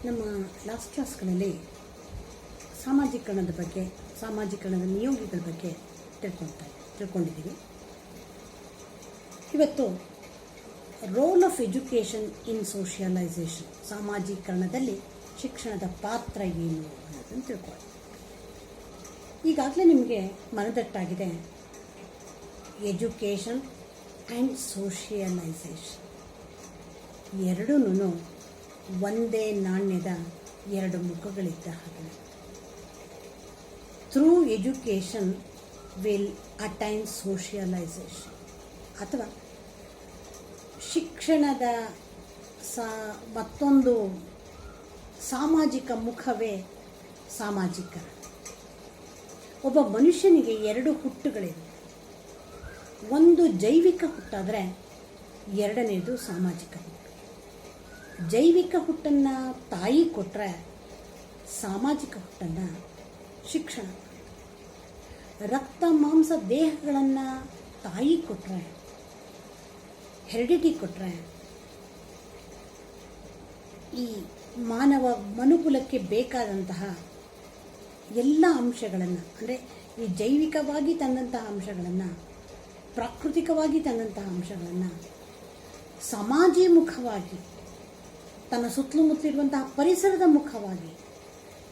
ನಮ್ಮ ಲಾಸ್ಟ್ ಕ್ಲಾಸ್ಗಳಲ್ಲಿ ಸಾಮಾಜೀಕರಣದ ಬಗ್ಗೆ, ಸಾಮಾಜೀಕರಣದ ನಿಯೋಗಗಳ ಬಗ್ಗೆ ತಿಳ್ಕೊಂಡಿದ್ದೀವಿ. ಇವತ್ತು role of education in socialisation, ಸಾಮಾಜೀಕರಣದಲ್ಲಿ ಶಿಕ್ಷಣದ ಪಾತ್ರ ಏನು ಅನ್ನೋದನ್ನು ತಿಳ್ಕೊಳ್ಳಿ. ಈಗಾಗಲೇ ನಿಮಗೆ ಮನದಟ್ಟಾಗಿದೆ ಎಜುಕೇಷನ್ ಆ್ಯಂಡ್ ಸೋಷಿಯಲೈಸೇಷನ್ ಎರಡೂ ಒಂದೇ ನಾಣ್ಯದ ಎರಡು ಮುಖಗಳಿದ್ದ ಹಾಗೆ. Through education will attain socialisation, ಅಥವಾ ಶಿಕ್ಷಣದ ಮತ್ತೊಂದು ಸಾಮಾಜಿಕ ಮುಖವೇ ಸಾಮಾಜೀಕರಣ. ಒಬ್ಬ ಮನುಷ್ಯನಿಗೆ ಎರಡು ಹುಟ್ಟುಗಳಿವೆ. ಒಂದು ಜೈವಿಕ ಹುಟ್ಟಾದರೆ ಎರಡನೇದು ಸಾಮಾಜಿಕ ಹುಟ್ಟು. ಜೈವಿಕ ಹುಟ್ಟನ್ನು ತಾಯಿ ಕೊಟ್ಟರೆ ಸಾಮಾಜಿಕ ಹುಟ್ಟನ್ನು ಶಿಕ್ಷಣ. ರಕ್ತ ಮಾಂಸ ದೇಹಗಳನ್ನು ತಾಯಿ ಕೊಟ್ಟರೆ, ಹೆರಿಡಿಟಿ ಕೊಟ್ಟರೆ, ಈ ಮನುಕುಲಕ್ಕೆ ಬೇಕಾದಂತಹ ಎಲ್ಲ ಅಂಶಗಳನ್ನು, ಅಂದರೆ ಈ ಜೈವಿಕವಾಗಿ ತಂದಂತಹ ಅಂಶಗಳನ್ನು, ಪ್ರಾಕೃತಿಕವಾಗಿ ತಂದಂತಹ ಅಂಶಗಳನ್ನು ಸಮಾಜೀಮುಖವಾಗಿ, ತನ್ನ ಸುತ್ತಮುತ್ತಲಿರುವಂತಹ ಪರಿಸರದ ಮುಖವಾಗಿ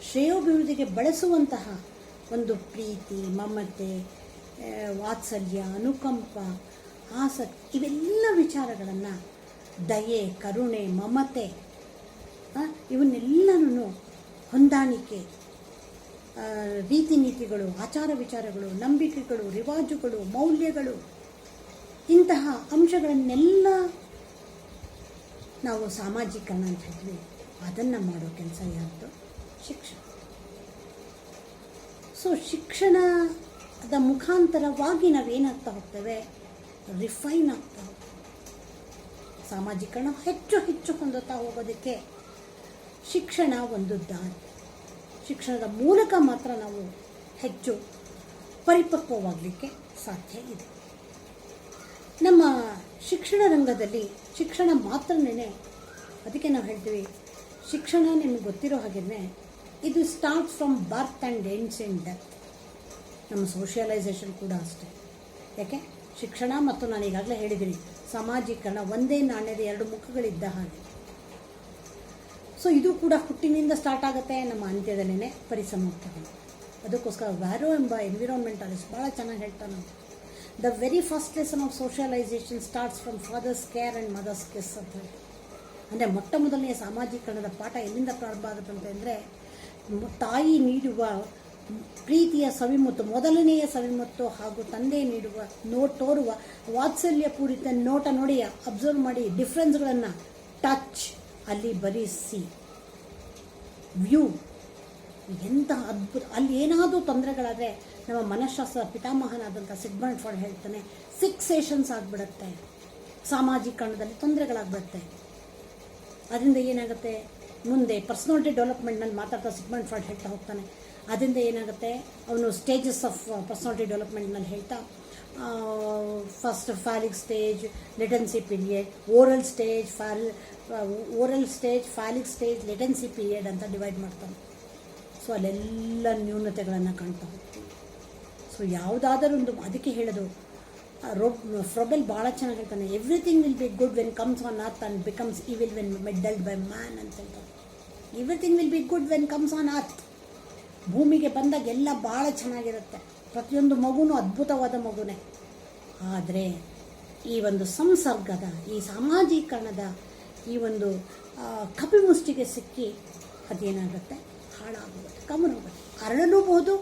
ಶ್ರೇಯೋಭಿವೃದ್ಧಿಗೆ ಬಳಸುವಂತಹ ಒಂದು ಪ್ರೀತಿ, ಮಮತೆ, ವಾತ್ಸಲ್ಯ, ಅನುಕಂಪ, ಆಸಕ್ತಿ, ಇವೆಲ್ಲ ವಿಚಾರಗಳನ್ನು, ದಯೆ, ಕರುಣೆ, ಮಮತೆ, ಇವನ್ನೆಲ್ಲನೂ ಹೊಂದಾಣಿಕೆ, ರೀತಿ ನೀತಿಗಳು, ಆಚಾರ ವಿಚಾರಗಳು, ನಂಬಿಕೆಗಳು, ರಿವಾಜುಗಳು, ಮೌಲ್ಯಗಳು, ಇಂತಹ ಅಂಶಗಳನ್ನೆಲ್ಲ ನಾವು ಸಾಮಾಜೀಕರಣ ಅಂತ ಹೇಳ್ತೀವಿ. ಅದನ್ನು ಮಾಡೋ ಕೆಲಸ ಯಾವುದು? ಶಿಕ್ಷಣ. ಸೊ ಶಿಕ್ಷಣದ ಮುಖಾಂತರವಾಗಿ ನಾವೇನಾಗ್ತಾ ಹೋಗ್ತೇವೆ? ರಿಫೈನ್ ಆಗ್ತಾ ಹೋಗ್ತೇವೆ. ಸಾಮಾಜೀಕರಣ ಹೆಚ್ಚು ಹೆಚ್ಚು ಹೊಂದುತ್ತಾ ಹೋಗೋದಕ್ಕೆ ಶಿಕ್ಷಣ ಒಂದು ದಾರಿ. ಶಿಕ್ಷಣದ ಮೂಲಕ ಮಾತ್ರ ನಾವು ಹೆಚ್ಚು ಪರಿಪಕ್ವವಾಗಲಿಕ್ಕೆ ಸಾಧ್ಯ ಇದೆ. ನಮ್ಮ ಶಿಕ್ಷಣ ರಂಗದಲ್ಲಿ ಶಿಕ್ಷಣ ಮಾತ್ರನೇ, ಅದಕ್ಕೆ ನಾವು ಹೇಳ್ತೀವಿ ಶಿಕ್ಷಣ ನಿಮಗೆ ಗೊತ್ತಿರೋ ಹಾಗೆಯೇ ಇದು starts from birth and ends in death. ನಮ್ಮ ಸೋಷಿಯಲೈಸೇಷನ್ ಕೂಡ ಅಷ್ಟೇ. ಯಾಕೆ? ಶಿಕ್ಷಣ ಮತ್ತು ನಾನು ಈಗಾಗಲೇ ಹೇಳಿದ್ದೀನಿ, ಸಾಮಾಜೀಕರಣ ಒಂದೇ ನಾಣ್ಯದ ಎರಡು ಮುಖಗಳಿದ್ದ ಹಾಗೆ. ಸೊ ಇದು ಕೂಡ ಹುಟ್ಟಿನಿಂದ ಸ್ಟಾರ್ಟ್ ಆಗುತ್ತೆ, ನಮ್ಮ ಅಂತ್ಯದಲ್ಲೇ ಪರಿಸಮಾಪ್ತಗಳು. ಅದಕ್ಕೋಸ್ಕರ ವ್ಯಾರೋ ಎಂಬ ಎನ್ವಿರಾನ್ಮೆಂಟಲಿಸ್ಟ್ ಭಾಳ ಚೆನ್ನಾಗಿ ಹೇಳ್ತಾನೆ, the very first lesson of socialisation starts from father's care and mother's kiss ಅಂತ ಹೇಳಿ. ಅಂದರೆ ಮೊಟ್ಟ ಮೊದಲನೆಯ ಸಾಮಾಜೀಕರಣದ ಪಾಠ ಎಲ್ಲಿಂದ ಪ್ರಾರಂಭ ಆಗುತ್ತಂತಂದರೆ, ತಾಯಿ ನೀಡುವ ಪ್ರೀತಿಯ ಸವಿಮುತ್ತು, ಮೊದಲನೆಯ ಸವಿಮುತ್ತು, ಹಾಗೂ ತಂದೆ ನೀಡುವ ತೋರುವ ವಾತ್ಸಲ್ಯಪೂರಿತ ನೋಟ ನೋಡಿ ಅಬ್ಸರ್ವ್ ಮಾಡಿ ಡಿಫ್ರೆನ್ಸ್ಗಳನ್ನು ಟಚ್, ಅಲ್ಲಿ ಬರೀ ಸಿ ವ್ಯೂ. ಎಂತಹ ಅದ್ಭುತ! ಅಲ್ಲಿ ಏನಾದರೂ ತೊಂದರೆಗಳಾದರೆ ನಮ್ಮ ಮನಃಶಾಸ್ತ್ರ ಪಿತಾಮಹನಾದಂಥ ಸಿಗ್ಮಂಡ್ ಫ್ರಾಯ್ಡ್ ಹೇಳ್ತಾನೆ, ಫಿಕ್ಸೇಷನ್ಸ್ ಆಗಿಬಿಡುತ್ತೆ, ಸಾಮಾಜೀಕರಣದಲ್ಲಿ ತೊಂದರೆಗಳಾಗ್ಬಿಡುತ್ತೆ. ಅದರಿಂದ ಏನಾಗುತ್ತೆ? ಮುಂದೆ ಪರ್ಸ್ನಾಲಿಟಿ ಡೆವಲಪ್ಮೆಂಟ್ನಲ್ಲಿ ಮಾತಾಡ್ತಾ ಸಿಗ್ಮಂಡ್ ಫ್ರಾಯ್ಡ್ ಹೇಳ್ತಾ ಹೋಗ್ತಾನೆ. ಅದರಿಂದ ಏನಾಗುತ್ತೆ? ಅವನು ಸ್ಟೇಜಸ್ ಆಫ್ ಪರ್ಸ್ನಾಲಿಟಿ ಡೆವಲಪ್ಮೆಂಟ್ನಲ್ಲಿ ಹೇಳ್ತಾ, first phallic stage, latency period, oral stage, phallic stage, latency period ಅಂತ ಡಿವೈಡ್ ಮಾಡ್ತಾನೆ. ಸೊ ಅಲ್ಲೆಲ್ಲ ನ್ಯೂನತೆಗಳನ್ನು ಕಾಣ್ತಾ ಹೋಗ್ತೀವಿ. ಸೊ ಯಾವುದಾದರೂ ಒಂದು, ಅದಕ್ಕೆ ಹೇಳೋದು ಫ್ರೊಬೆಲ್ ಭಾಳ ಚೆನ್ನಾಗಿ ಹೇಳ್ತಾನೆ, everything will be good when comes on earth and becomes evil when meddled by man ಅಂತ ಹೇಳ್ತಾನೆ. Everything will be good when comes on earth. ಭೂಮಿಗೆ ಬಂದಾಗ ಎಲ್ಲ ಭಾಳ ಚೆನ್ನಾಗಿರುತ್ತೆ, ಪ್ರತಿಯೊಂದು ಮಗುನೂ ಅದ್ಭುತವಾದ ಮಗುನೇ. ಆದರೆ ಈ ಒಂದು ಸಂಸರ್ಗದ, ಈ ಸಾಮಾಜೀಕರಣದ ಈ ಒಂದು ಕಪಿಮುಷ್ಟಿಗೆ ಸಿಕ್ಕಿ ಅದೇನಾಗುತ್ತೆ? ಹಾಳಾಗುತ್ತೆ, ಕಮರೋಗುತ್ತೆ. ಅರಳಲೂಬಹುದು,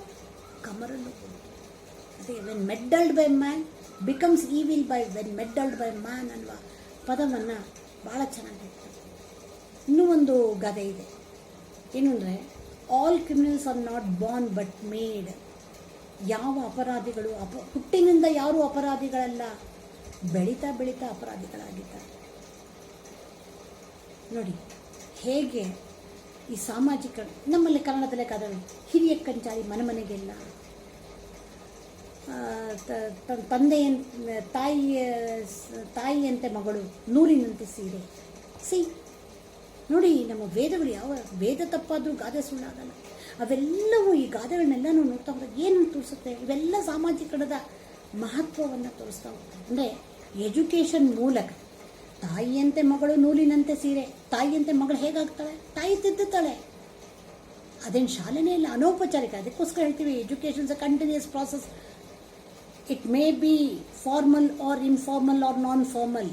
ಕಮರಲೂಬಹುದು. ಅದೇ when meddled by man becomes evil by when meddled by man ಅನ್ನುವ ಪದವನ್ನು ಭಾಳ ಚೆನ್ನಾಗಿ ಹೇಳ್ತಾರೆ. ಇನ್ನೂ ಒಂದು ಗಾದೆ ಇದೆ, ಏನು ಅಂದರೆ, all criminals are not born but made. ಯಾವ ಅಪರಾಧಿಗಳು ಹುಟ್ಟಿನಿಂದ ಯಾರೂ ಅಪರಾಧಿಗಳಲ್ಲ, ಬೆಳೀತಾ ಬೆಳೀತಾ ಅಪರಾಧಿಗಳಾಗಿದ್ದಾರೆ. ನೋಡಿ ಹೇಗೆ ಈ ಸಾಮಾಜಿಕರಣ. ನಮ್ಮಲ್ಲಿ ಕನ್ನಡದಲ್ಲೇ ಕಾದವೆ, ಹಿರಿಯ ಕಂಚಾರಿ ಮನೆಗೆಲ್ಲ, ತಾಯಿಯಂತೆ ಮಗಳು, ನೂರಿನಂತೆ ಸೀರೆ. ಸಿ ನೋಡಿ, ನಮ್ಮ ವೇದಗಳು ಯಾವ ವೇದ ತಪ್ಪಾದರೂ ಗಾದೆ ಸುಳ್ಳಾಗಲ್ಲ. ಅವೆಲ್ಲವೂ ಈ ಗಾದೆಗಳನ್ನೆಲ್ಲನೂ ನೋಡ್ತಾ ಹೋದಾಗ ಏನು ತೋರಿಸುತ್ತೆ? ಇವೆಲ್ಲ ಸಾಮಾಜಿಕರಣದ ಮಹತ್ವವನ್ನು ತೋರಿಸ್ತಾ ಹೋಗ್ತದೆ. ಅಂದರೆ ಎಜುಕೇಷನ್ ಮೂಲಕ ತಾಯಿಯಂತೆ ಮಗಳು ನೂಲಿನಂತೆ ಸೀರೆ, ತಾಯಿಯಂತೆ ಮಗಳು ಹೇಗಾಗ್ತಾಳೆ? ತಾಯಿ ತಿದ್ದುತ್ತಾಳೆ. ಅದೇನು ಶಾಲೆನೇ ಇಲ್ಲ, ಅನೌಪಚಾರಿಕ. ಅದಕ್ಕೋಸ್ಕರ ಹೇಳ್ತೀವಿ education is a continuous process. It may be formal or informal or non formal,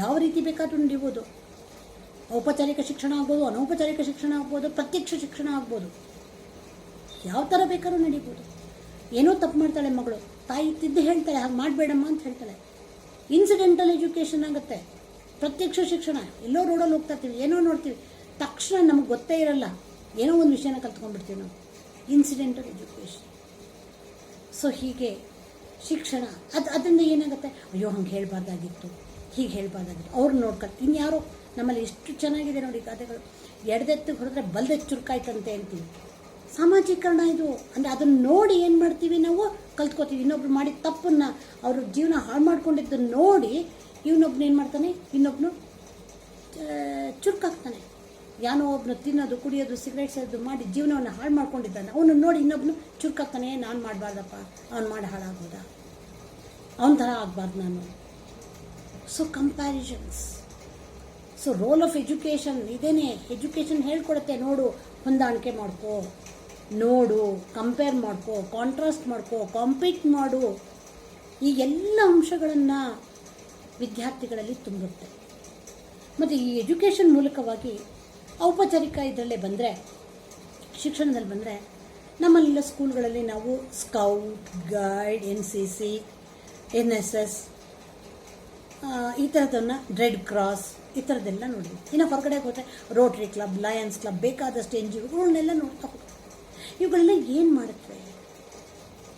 ಯಾವ ರೀತಿ ಬೇಕಾದರೂ ನಡೀಬೋದು. ಔಪಚಾರಿಕ ಶಿಕ್ಷಣ ಆಗ್ಬೋದು, ಅನೌಪಚಾರಿಕ ಶಿಕ್ಷಣ ಆಗ್ಬೋದು, ಪ್ರತ್ಯಕ್ಷ ಶಿಕ್ಷಣ ಆಗ್ಬೋದು, ಯಾವ ಥರ ಬೇಕಾದ್ರೂ ನಡೀಬೋದು. ಏನೋ ತಪ್ಪು ಮಾಡ್ತಾಳೆ ಮಗಳು, ತಾಯಿ ತಿದ್ದು ಹೇಳ್ತಾಳೆ ಹಾಗೆ ಮಾಡಬೇಡಮ್ಮ ಅಂತ ಹೇಳ್ತಾಳೆ. ಇನ್ಸಿಡೆಂಟಲ್ ಎಜುಕೇಷನ್ ಆಗುತ್ತೆ. ಪ್ರತ್ಯಕ್ಷ ಶಿಕ್ಷಣ, ಎಲ್ಲೋ ರೋಡಲ್ಲಿ ಹೋಗ್ತಾ ಇರ್ತೀವಿ, ಏನೋ ನೋಡ್ತೀವಿ, ತಕ್ಷಣ ನಮಗೆ ಗೊತ್ತೇ ಇರಲ್ಲ, ಏನೋ ಒಂದು ವಿಷಯನ ಕಲ್ತ್ಕೊಂಡ್ಬಿಡ್ತೀವಿ ನಾವು. Incidental education. ಸೊ ಹೀಗೆ ಶಿಕ್ಷಣ ಅದರಿಂದ ಏನಾಗುತ್ತೆ? ಅಯ್ಯೋ ಹಂಗೆ ಹೇಳಬಾರ್ದಾಗಿತ್ತು, ಹೀಗೆ ಹೇಳಬಾರ್ದಾಗಿತ್ತು, ಅವ್ರನ್ನ ನೋಡ್ಕೊಂಡು ಇನ್ಯಾರೋ. ನಮ್ಮಲ್ಲಿ ಎಷ್ಟು ಚೆನ್ನಾಗಿದೆ ನೋಡಿ ಗಾದೆಗಳು. ಎಡದೆತ್ತಿಗೆ ಹೊರದ್ರೆ ಬಲ್ದೆತ್ತು ಚುರುಕಾಯ್ತಂತೆ ಅಂತೀವಿ. ಸಾಮಾಜೀಕರಣ ಇದು. ಅಂದರೆ ಅದನ್ನು ನೋಡಿ ಏನು ಮಾಡ್ತೀವಿ ನಾವು? ಕಲ್ತ್ಕೋತೀವಿ. ಇನ್ನೊಬ್ರು ಮಾಡಿದ ತಪ್ಪನ್ನು, ಅವ್ರ ಜೀವನ ಹಾಳು ಮಾಡ್ಕೊಂಡಿದ್ದನ್ನು ನೋಡಿ ಇವನೊಬ್ನು ಏನು ಮಾಡ್ತಾನೆ? ಇನ್ನೊಬ್ಬನು ಚುರುಕಾಗ್ತಾನೆ. ಯಾನೋ ಒಬ್ಬನು ತಿನ್ನೋದು, ಕುಡಿಯೋದು, ಸಿಗರೇಟ್ ಸೇರೋದು ಮಾಡಿ ಜೀವನವನ್ನು ಹಾಳು ಮಾಡ್ಕೊಂಡಿದ್ದಾನೆ. ಅವನು ನೋಡಿ ಇನ್ನೊಬ್ಬನು ಚುರುಕಾಗ್ತಾನೆ. ನಾನು ಮಾಡಬಾರ್ದಪ್ಪ, ಅವ್ನು ಮಾಡಿ ಹಾಳಾಗೋದ, ಅವನ ಥರ ಆಗಬಾರ್ದು ನಾನು. So comparisons. So roll of education ಇದೇನೆ. ಎಜುಕೇಷನ್ ಹೇಳ್ಕೊಡುತ್ತೆ, ನೋಡು, ಹೊಂದಾಣಿಕೆ ಮಾಡ್ಕೋ, ನೋಡು, ಕಂಪೇರ್ ಮಾಡ್ಕೋ, ಕಾಂಟ್ರಾಸ್ಟ್ ಮಾಡ್ಕೋ, ಕಾಂಪೀಟ್ ಮಾಡು. ಈ ಎಲ್ಲ ಅಂಶಗಳನ್ನು ವಿದ್ಯಾರ್ಥಿಗಳಲ್ಲಿ ತುಂಬುತ್ತೆ. ಮತ್ತು ಈ ಎಜುಕೇಷನ್ ಮೂಲಕವಾಗಿ ಔಪಚಾರಿಕ ಇದರಲ್ಲೇ ಬಂದರೆ, ಶಿಕ್ಷಣದಲ್ಲಿ ಬಂದರೆ, ನಮ್ಮಲ್ಲೆಲ್ಲ ಸ್ಕೂಲ್ಗಳಲ್ಲಿ ನಾವು ಸ್ಕೌಟ್, ಗೈಡ್, NCC, NSS ಈ ಥರದನ್ನು, ರೆಡ್ ಕ್ರಾಸ್ ಈ ಥರದ್ದೆಲ್ಲ ನೋಡಿದ್ವಿ. ಇನ್ನು ಹೊರಗಡೆ ಹೋದರೆ ರೋಟ್ರಿ ಕ್ಲಬ್, ಲಯನ್ಸ್ ಕ್ಲಬ್, ಬೇಕಾದಷ್ಟು NGOಗಳನ್ನೆಲ್ಲ ನೋಡ್ತಾ ಹೋಗ್ತೀವಿ. ಇವುಗಳೆಲ್ಲ ಏನು ಮಾಡುತ್ತವೆ?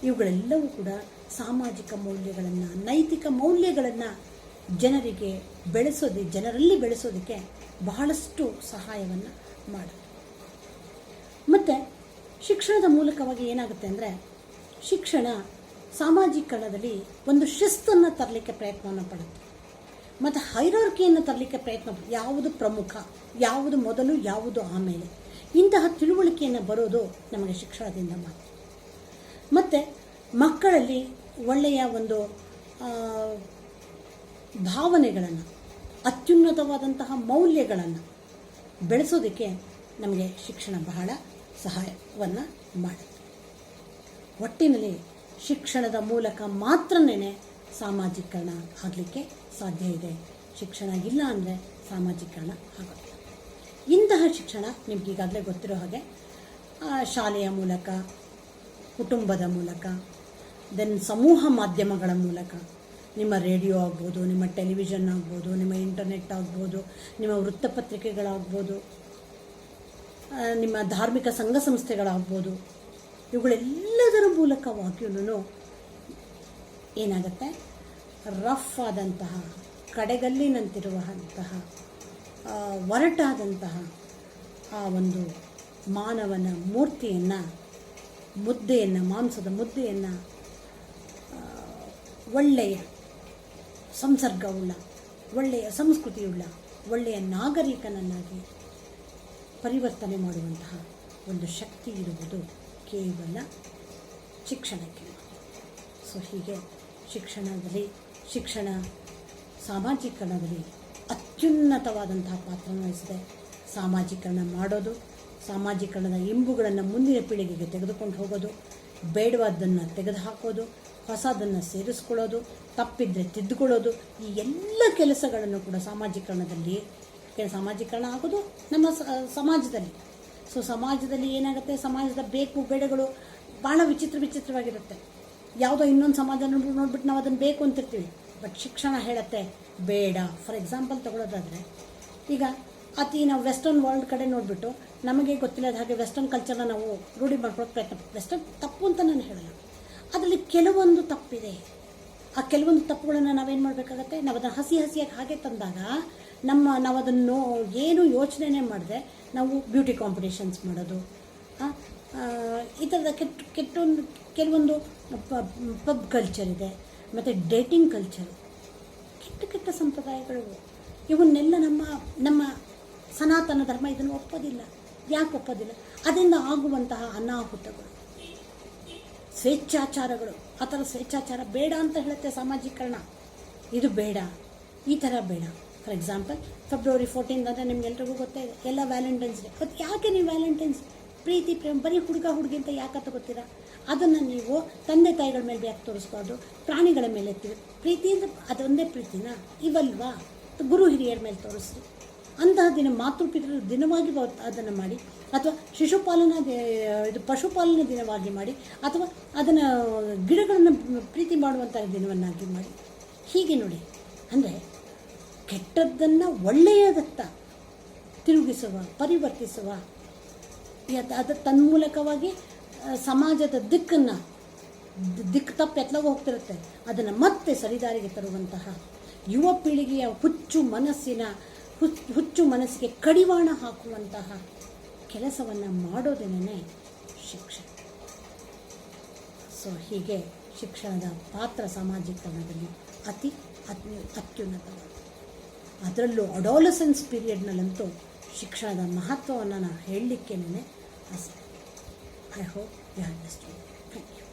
ಇವುಗಳೆಲ್ಲವೂ ಕೂಡ ಸಾಮಾಜಿಕ ಮೌಲ್ಯಗಳನ್ನು, ನೈತಿಕ ಮೌಲ್ಯಗಳನ್ನು ಜನರಲ್ಲಿ ಬೆಳೆಸೋದಕ್ಕೆ ಬಹಳಷ್ಟು ಸಹಾಯವನ್ನು ಮಾಡುತ್ತೆ. ಮತ್ತು ಶಿಕ್ಷಣದ ಮೂಲಕವಾಗಿ ಏನಾಗುತ್ತೆ ಅಂದರೆ, ಶಿಕ್ಷಣ ಸಾಮಾಜೀಕರಣದಲ್ಲಿ ಒಂದು ಶಿಸ್ತನ್ನು ತರಲಿಕ್ಕೆ ಪ್ರಯತ್ನವನ್ನು ಪಡುತ್ತೆ. ಮತ್ತು ಹೈರಾರ್ಕಿಯನ್ನು ತರಲಿಕ್ಕೆ ಪ್ರಯತ್ನ, ಯಾವುದು ಪ್ರಮುಖ, ಯಾವುದು ಮೊದಲು, ಯಾವುದು ಆಮೇಲೆ, ಇಂತಹ ತಿಳುವಳಿಕೆಯನ್ನು ಬರೋದು ನಮಗೆ ಶಿಕ್ಷಣದಿಂದ ಮಾತ್ರ. ಮತ್ತು ಮಕ್ಕಳಲ್ಲಿ ಒಳ್ಳೆಯ ಒಂದು ಭಾವನೆಗಳನ್ನು, ಅತ್ಯುನ್ನತವಾದಂತಹ ಮೌಲ್ಯಗಳನ್ನು ಬೆಳೆಸೋದಕ್ಕೆ ನಮಗೆ ಶಿಕ್ಷಣ ಬಹಳ ಸಹಾಯವನ್ನು ಮಾಡುತ್ತೆ. ಒಟ್ಟಿನಲ್ಲಿ ಶಿಕ್ಷಣದ ಮೂಲಕ ಮಾತ್ರನೇ ಸಾಮಾಜೀಕರಣ ಆಗಲಿಕ್ಕೆ ಸಾಧ್ಯ ಇದೆ. ಶಿಕ್ಷಣ ಇಲ್ಲ ಅಂದರೆ ಸಾಮಾಜೀಕರಣ ಆಗೋದಿಲ್ಲ. ಇಂತಹ ಶಿಕ್ಷಣ ನಿಮ್ಗೆ ಈಗಾಗಲೇ ಗೊತ್ತಿರೋ ಹಾಗೆ ಶಾಲೆಯ ಮೂಲಕ, ಕುಟುಂಬದ ಮೂಲಕ, ದೆನ್ ಸಮೂಹ ಮಾಧ್ಯಮಗಳ ಮೂಲಕ, ನಿಮ್ಮ ರೇಡಿಯೋ ಆಗ್ಬೋದು, ನಿಮ್ಮ ಟೆಲಿವಿಷನ್ ಆಗ್ಬೋದು, ನಿಮ್ಮ ಇಂಟರ್ನೆಟ್ ಆಗ್ಬೋದು, ನಿಮ್ಮ ವೃತ್ತಪತ್ರಿಕೆಗಳಾಗ್ಬೋದು, ನಿಮ್ಮ ಧಾರ್ಮಿಕ ಸಂಘ ಸಂಸ್ಥೆಗಳಾಗ್ಬೋದು, ಇವುಗಳೆಲ್ಲದರ ಮೂಲಕವಾಗಿಯೂ ಏನಾಗುತ್ತೆ? ರಫ್ ಆದಂತಹ, ಕಡೆಗಲ್ಲಿನಂತಿರುವಂತಹ, ಒರಟಾದಂತಹ ಆ ಒಂದು ಮಾನವನ ಮೂರ್ತಿಯನ್ನು, ಮುದ್ದೆಯನ್ನು, ಮಾಂಸದ ಮುದ್ದೆಯನ್ನು ಒಳ್ಳೆಯ ಸಂಸರ್ಗವುಳ್ಳ, ಒಳ್ಳೆಯ ಸಂಸ್ಕೃತಿಯುಳ್ಳ, ಒಳ್ಳೆಯ ನಾಗರಿಕನನ್ನಾಗಿ ಪರಿವರ್ತನೆ ಮಾಡುವಂತಹ ಒಂದು ಶಕ್ತಿ ಇರುವುದು ಕೇವಲ ಶಿಕ್ಷಣಕ್ಕೆ. ಸೊ ಹೀಗೆ ಶಿಕ್ಷಣ ಸಾಮಾಜೀಕರಣದಲ್ಲಿ ಅತ್ಯುನ್ನತವಾದಂತಹ ಪಾತ್ರವನ್ನು ವಹಿಸಿದೆ. ಸಾಮಾಜೀಕರಣ ಮಾಡೋದು, ಸಾಮಾಜೀಕರಣದ ಇಂಬುಗಳನ್ನು ಮುಂದಿನ ಪೀಳಿಗೆಗೆ ತೆಗೆದುಕೊಂಡು ಹೋಗೋದು, ಬೇಡವಾದ್ದನ್ನು ತೆಗೆದುಹಾಕೋದು, ಹೊಸದನ್ನು ಸೇರಿಸ್ಕೊಳ್ಳೋದು, ತಪ್ಪಿದ್ರೆ ತಿದ್ದುಕೊಳ್ಳೋದು, ಈ ಎಲ್ಲ ಕೆಲಸಗಳನ್ನು ಕೂಡ ಸಾಮಾಜೀಕರಣ ಆಗೋದು ನಮ್ಮ ಸಮಾಜದಲ್ಲಿ. ಸೊ ಸಮಾಜದಲ್ಲಿ ಏನಾಗುತ್ತೆ? ಸಮಾಜದ ಬೇಕು ಬೇಡಗಳು ಭಾಳ ವಿಚಿತ್ರವಾಗಿರುತ್ತೆ. ಯಾವುದೋ ಇನ್ನೊಂದು ಸಮಾಜ ನೋಡ್ಬಿಟ್ಟು ನಾವು ಅದನ್ನು ಬೇಕು ಅಂತಿರ್ತೀವಿ. ಬಟ್ ಶಿಕ್ಷಣ ಹೇಳುತ್ತೆ ಬೇಡ. ಫಾರ್ ಎಕ್ಸಾಂಪಲ್ ತಗೊಳ್ಳೋದಾದರೆ, ಈಗ ನಾವು ವೆಸ್ಟರ್ನ್ ವರ್ಲ್ಡ್ ಕಡೆ ನೋಡಿಬಿಟ್ಟು ನಮಗೆ ಗೊತ್ತಿಲ್ಲದ ಹಾಗೆ ವೆಸ್ಟರ್ನ್ ಕಲ್ಚರ್ನ ನಾವು ರೂಢಿ ಮಾಡ್ಕೊಳ್ಳೋಕೆ ಪ್ರಯತ್ನ. ವೆಸ್ಟರ್ನ್ ತಪ್ಪು ಅಂತ ನಾನು ಹೇಳಲ್ಲ, ಅದರಲ್ಲಿ ಕೆಲವೊಂದು ತಪ್ಪಿದೆ. ಆ ಕೆಲವೊಂದು ತಪ್ಪುಗಳನ್ನು ನಾವೇನು ಮಾಡಬೇಕಾಗತ್ತೆ? ನಾವು ಅದನ್ನು ಹಸಿಯಾಗಿ ಹಾಗೆ ತಂದಾಗ ನಾವು ಅದನ್ನು ಏನು ಯೋಚನೆ ಮಾಡದೆ ನಾವು ಬ್ಯೂಟಿ ಕಾಂಪಿಟೇಷನ್ಸ್ ಮಾಡೋದು, ಈ ಥರದ ಕೆಲವೊಂದು ಪಬ್ ಕಲ್ಚರ್ ಇದೆ, ಮತ್ತು ಡೇಟಿಂಗ್ ಕಲ್ಚರ್, ಕೆಟ್ಟ ಸಂಪ್ರದಾಯಗಳು, ಇವನ್ನೆಲ್ಲ ನಮ್ಮ ಸನಾತನ ಧರ್ಮ ಇದನ್ನು ಒಪ್ಪೋದಿಲ್ಲ. ಯಾಕೆ ಒಪ್ಪೋದಿಲ್ಲ? ಅದರಿಂದ ಆಗುವಂತಹ ಅನಾಹುತಗಳು, ಸ್ವೇಚ್ಛಾಚಾರಗಳು. ಆ ಥರ ಸ್ವೇಚ್ಛಾಚಾರ ಬೇಡ ಅಂತ ಹೇಳುತ್ತೆ ಸಾಮಾಜೀಕರಣ. ಇದು ಬೇಡ, ಈ ಥರ ಬೇಡ. ಫಾರ್ ಎಕ್ಸಾಂಪಲ್, ಫೆಬ್ರವರಿ 14 ಅಂದರೆ ನಿಮ್ಗೆಲ್ರಿಗೂ ಗೊತ್ತೇ ಇದೆ, ಎಲ್ಲ ವ್ಯಾಲೆಂಟೈನ್ಸ್ ಡೇ. ಮತ್ತು ಯಾಕೆ ನೀವು ವ್ಯಾಲೆಂಟೈನ್ಸ್ ಪ್ರೀತಿ ಪ್ರೇಮ ಬರೀ ಹುಡುಗ ಹುಡುಗಿ ಅಂತ ಯಾಕೆ ತಗೋತೀರಾ? ಅದನ್ನು ನೀವು ತಂದೆ ತಾಯಿಗಳ ಮೇಲೆ ಯಾಕೆ ತೋರಿಸ್ಬಾರ್ದು? ಪ್ರಾಣಿಗಳ ಮೇಲೆ ಪ್ರೀತಿ ಅಂದರೆ ಅದೊಂದೇ ಪ್ರೀತಿನ ಇವಲ್ವಾ? ಗುರು ಹಿರಿಯರ ಮೇಲೆ ತೋರಿಸಿ. ಅಂತಹ ದಿನ ಮಾತೃಪಿತೃ ದಿನವಾಗಿ ಅದನ್ನು ಮಾಡಿ, ಅಥವಾ ಇದು ಪಶುಪಾಲನಾ ದಿನವಾಗಿ ಮಾಡಿ, ಅಥವಾ ಅದನ್ನು ಗಿಡಗಳನ್ನು ಪ್ರೀತಿ ಮಾಡುವಂಥ ದಿನವನ್ನಾಗಿ ಮಾಡಿ. ಹೀಗೆ ನೋಡಿ, ಅಂದರೆ ಕೆಟ್ಟದ್ದನ್ನು ಒಳ್ಳೆಯದತ್ತ ತಿರುಗಿಸುವ, ಪರಿವರ್ತಿಸುವ, ಅದು ತನ್ಮೂಲಕವಾಗಿ ಸಮಾಜದ ದಿಕ್ಕು ತಪ್ಪು ಎತ್ತಲಾಗ ಹೋಗ್ತಿರುತ್ತೆ. ಅದನ್ನು ಮತ್ತೆ ಸರಿದಾರಿಗೆ ತರುವಂತಹ ಯುವ ಪೀಳಿಗೆಯ ಹುಚ್ಚು ಮನಸ್ಸಿಗೆ ಕಡಿವಾಣ ಹಾಕುವಂತಹ ಕೆಲಸವನ್ನು ಮಾಡೋದೇನೇ ಶಿಕ್ಷಣ. ಸೊ ಹೀಗೆ ಶಿಕ್ಷಣದ ಪಾತ್ರ ಸಾಮಾಜೀಕರಣದಲ್ಲಿ ಅತ್ಯುನ್ನತವಾದ. ಅದರಲ್ಲೂ ಅಡಾಲಸೆನ್ಸ್ ಪೀರಿಯಡ್ನಲ್ಲಂತೂ ಶಿಕ್ಷಣದ ಮಹತ್ವವನ್ನು ನಾನು ಹೇಳಲಿಕ್ಕೇನೆ ಆಸೆ. I hope you understand. Thank you.